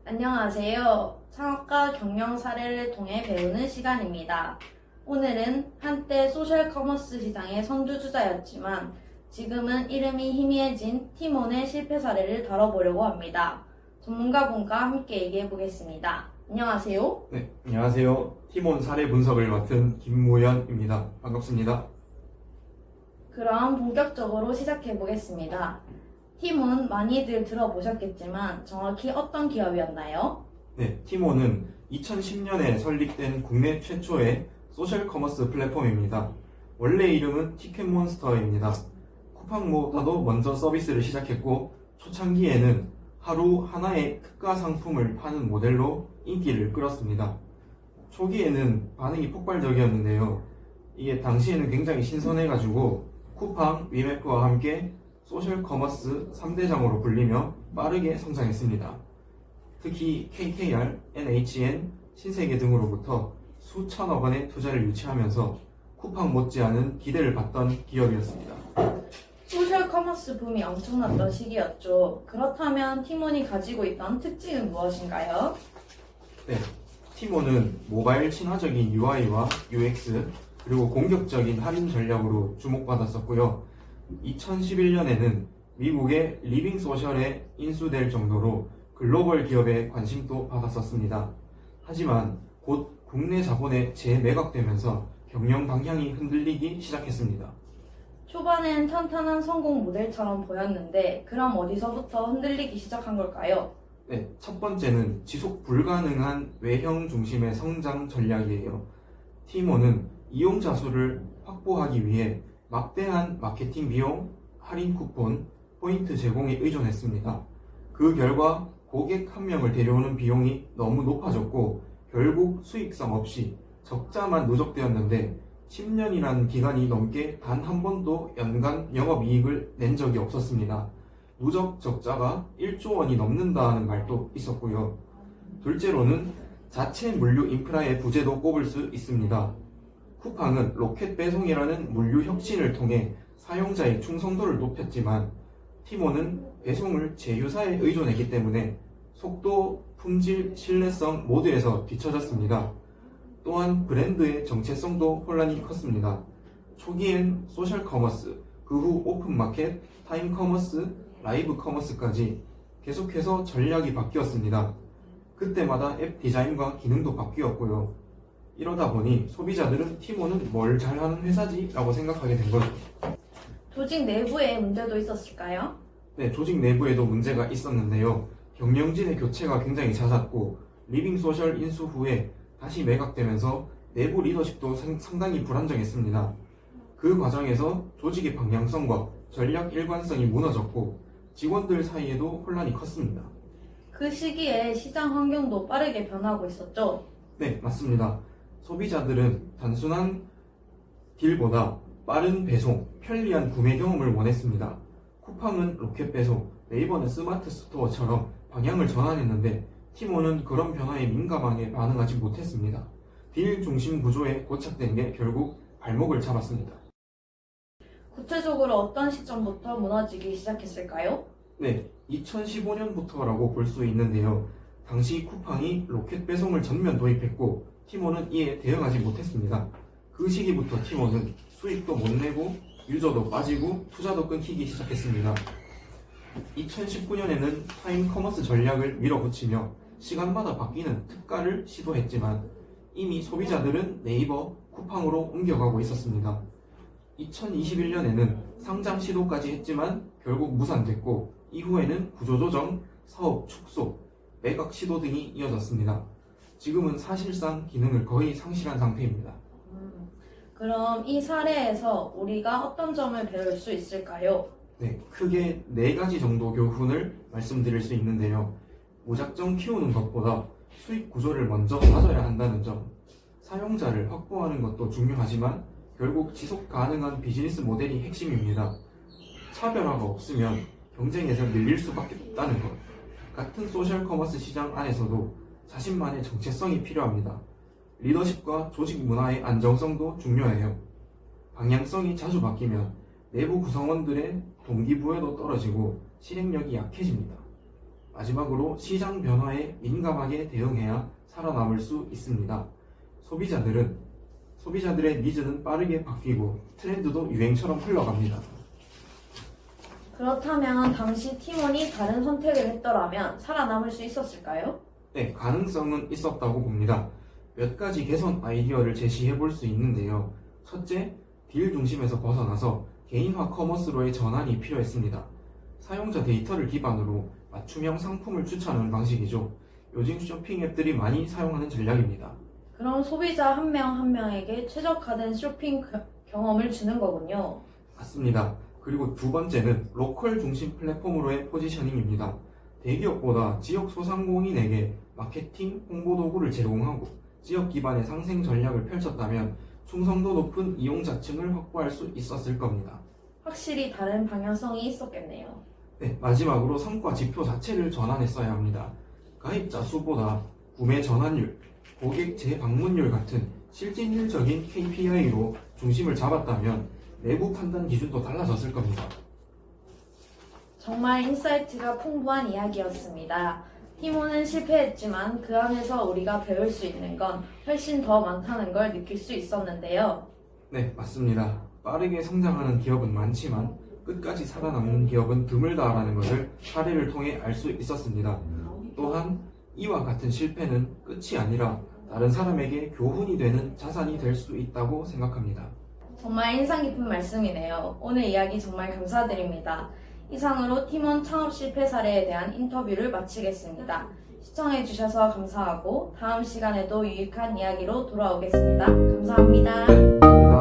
안녕하세요. 창업가 경영 사례를 통해 배우는 시간입니다. 오늘은 한때 소셜 커머스 시장의 선두주자였지만 지금은 이름이 희미해진 티몬의 실패 사례를 다뤄보려고 합니다. 전문가분과 함께 얘기해 보겠습니다. 안녕하세요. 네, 안녕하세요. 티몬 사례 분석을 맡은 김무현입니다. 반갑습니다. 그럼 본격적으로 시작해 보겠습니다. 티몬 많이들 들어보셨겠지만 정확히 어떤 기업이었나요? 네, 티몬은 2010년에 설립된 국내 최초의 소셜 커머스 플랫폼입니다. 원래 이름은 티켓몬스터입니다. 쿠팡보다도 먼저 서비스를 시작했고 초창기에는 하루 하나의 특가 상품을 파는 모델로 인기를 끌었습니다. 초기에는 반응이 폭발적이었는데요. 이게 당시에는 굉장히 신선해가지고 쿠팡, 위메프와 함께 소셜 커머스 3대장으로 불리며 빠르게 성장했습니다. 특히 KKR, NHN, 신세계 등으로부터 수천억 원의 투자를 유치하면서 쿠팡 못지않은 기대를 받던 기업이었습니다. 소셜 커머스 붐이 엄청났던 시기였죠. 그렇다면 티몬이 가지고 있던 특징은 무엇인가요? 네, 티몬은 모바일 친화적인 UI와 UX 그리고 공격적인 할인 전략으로 주목받았었고요. 2011년에는 미국의 리빙 소셜에 인수될 정도로 글로벌 기업의 관심도 받았었습니다. 하지만 곧 국내 자본에 재매각되면서 경영 방향이 흔들리기 시작했습니다. 초반엔 탄탄한 성공 모델처럼 보였는데 그럼 어디서부터 흔들리기 시작한 걸까요? 네, 첫 번째는 지속 불가능한 외형 중심의 성장 전략이에요. 티몬은 이용자 수를 확보하기 위해 막대한 마케팅 비용, 할인 쿠폰, 포인트 제공에 의존했습니다. 그 결과 고객 한 명을 데려오는 비용이 너무 높아졌고 결국 수익성 없이 적자만 누적되었는데 10년이라는 기간이 넘게 단 한 번도 연간 영업이익을 낸 적이 없었습니다. 누적 적자가 1조 원이 넘는다는 말도 있었고요. 둘째로는 자체 물류 인프라의 부재도 꼽을 수 있습니다. 쿠팡은 로켓 배송이라는 물류 혁신을 통해 사용자의 충성도를 높였지만 티몬은 배송을 제휴사에 의존했기 때문에 속도, 품질, 신뢰성 모두에서 뒤처졌습니다. 또한 브랜드의 정체성도 혼란이 컸습니다. 초기엔 소셜 커머스, 그 후 오픈마켓, 타임 커머스, 라이브 커머스까지 계속해서 전략이 바뀌었습니다. 그때마다 앱 디자인과 기능도 바뀌었고요. 이러다 보니 소비자들은 티몬은 뭘 잘하는 회사지? 라고 생각하게 된 거죠. 조직 내부에 문제도 있었을까요? 네, 조직 내부에도 문제가 있었는데요. 경영진의 교체가 굉장히 잦았고 리빙 소셜 인수 후에 다시 매각되면서 내부 리더십도 상당히 불안정했습니다. 그 과정에서 조직의 방향성과 전략 일관성이 무너졌고 직원들 사이에도 혼란이 컸습니다. 그 시기에 시장 환경도 빠르게 변하고 있었죠. 네, 맞습니다. 소비자들은 단순한 딜보다 빠른 배송, 편리한 구매 경험을 원했습니다. 쿠팡은 로켓 배송, 네이버는 스마트 스토어처럼 방향을 전환했는데 티몬은 그런 변화에 민감하게 반응하지 못했습니다. 딜 중심 구조에 고착된 게 결국 발목을 잡았습니다. 구체적으로 어떤 시점부터 무너지기 시작했을까요? 네, 2015년부터라고 볼 수 있는데요. 당시 쿠팡이 로켓 배송을 전면 도입했고 티몬은 이에 대응하지 못했습니다. 그 시기부터 티몬은 수익도 못 내고 유저도 빠지고 투자도 끊기기 시작했습니다. 2019년에는 타임 커머스 전략을 밀어붙이며 시간마다 바뀌는 특가를 시도했지만 이미 소비자들은 네이버, 쿠팡으로 옮겨가고 있었습니다. 2021년에는 상장 시도까지 했지만 결국 무산됐고 이후에는 구조조정, 사업 축소, 매각 시도 등이 이어졌습니다. 지금은 사실상 기능을 거의 상실한 상태입니다. 그럼 이 사례에서 우리가 어떤 점을 배울 수 있을까요? 네, 크게 4가지 정도 교훈을 말씀드릴 수 있는데요. 무작정 키우는 것보다 수익 구조를 먼저 다져야 한다는 점, 사용자를 확보하는 것도 중요하지만 결국 지속 가능한 비즈니스 모델이 핵심입니다. 차별화가 없으면 경쟁에서 밀릴 수밖에 없다는 것. 같은 소셜 커머스 시장 안에서도 자신만의 정체성이 필요합니다. 리더십과 조직 문화의 안정성도 중요해요. 방향성이 자주 바뀌면 내부 구성원들의 동기부여도 떨어지고 실행력이 약해집니다. 마지막으로 시장 변화에 민감하게 대응해야 살아남을 수 있습니다. 소비자들의 니즈는 빠르게 바뀌고 트렌드도 유행처럼 흘러갑니다. 그렇다면 당시 팀원이 다른 선택을 했더라면 살아남을 수 있었을까요? 네, 가능성은 있었다고 봅니다. 몇 가지 개선 아이디어를 제시해 볼 수 있는데요. 첫째, 딜 중심에서 벗어나서 개인화 커머스로의 전환이 필요했습니다. 사용자 데이터를 기반으로 맞춤형 상품을 추천하는 방식이죠. 요즘 쇼핑 앱들이 많이 사용하는 전략입니다. 그럼 소비자 한 명 한 명에게 최적화된 쇼핑 경험을 주는 거군요. 맞습니다. 그리고 두 번째는 로컬 중심 플랫폼으로의 포지셔닝입니다. 대기업보다 지역 소상공인에게 마케팅, 홍보 도구를 제공하고 지역 기반의 상생 전략을 펼쳤다면 충성도 높은 이용자층을 확보할 수 있었을 겁니다. 확실히 다른 방향성이 있었겠네요. 네, 마지막으로 성과 지표 자체를 전환했어야 합니다. 가입자 수보다 구매 전환율, 고객 재방문율 같은 실질적인 KPI로 중심을 잡았다면 내부 판단 기준도 달라졌을 겁니다. 정말 인사이트가 풍부한 이야기였습니다. 티모는 실패했지만 그 안에서 우리가 배울 수 있는 건 훨씬 더 많다는 걸 느낄 수 있었는데요. 네, 맞습니다. 빠르게 성장하는 기업은 많지만 끝까지 살아남는 기업은 드물다라는 것을 사례를 통해 알 수 있었습니다. 또한 이와 같은 실패는 끝이 아니라 다른 사람에게 교훈이 되는 자산이 될 수 있다고 생각합니다. 정말 인상 깊은 말씀이네요. 오늘 이야기 정말 감사드립니다. 이상으로 팀원 창업 실패 사례에 대한 인터뷰를 마치겠습니다. 시청해주셔서 감사하고 다음 시간에도 유익한 이야기로 돌아오겠습니다. 감사합니다. 네, 감사합니다.